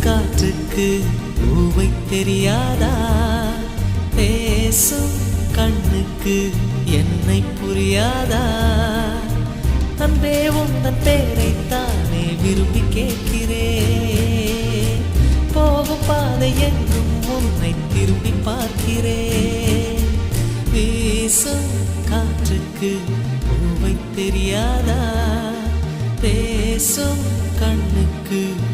காற்றுக்கு பூவை தெரியாதா? பேசும் கண்ணுக்கு என்னை புரியாதா? அன்பே உந்தன் பேரைத்தானே விரும்பி கேட்கிறேன். போகும் பாதை எங்கும் உன்னை திரும்பி பார்க்கிறேன். வீசும் காற்றுக்கு பூவை தெரியாதா? பேசும் கண்ணுக்கு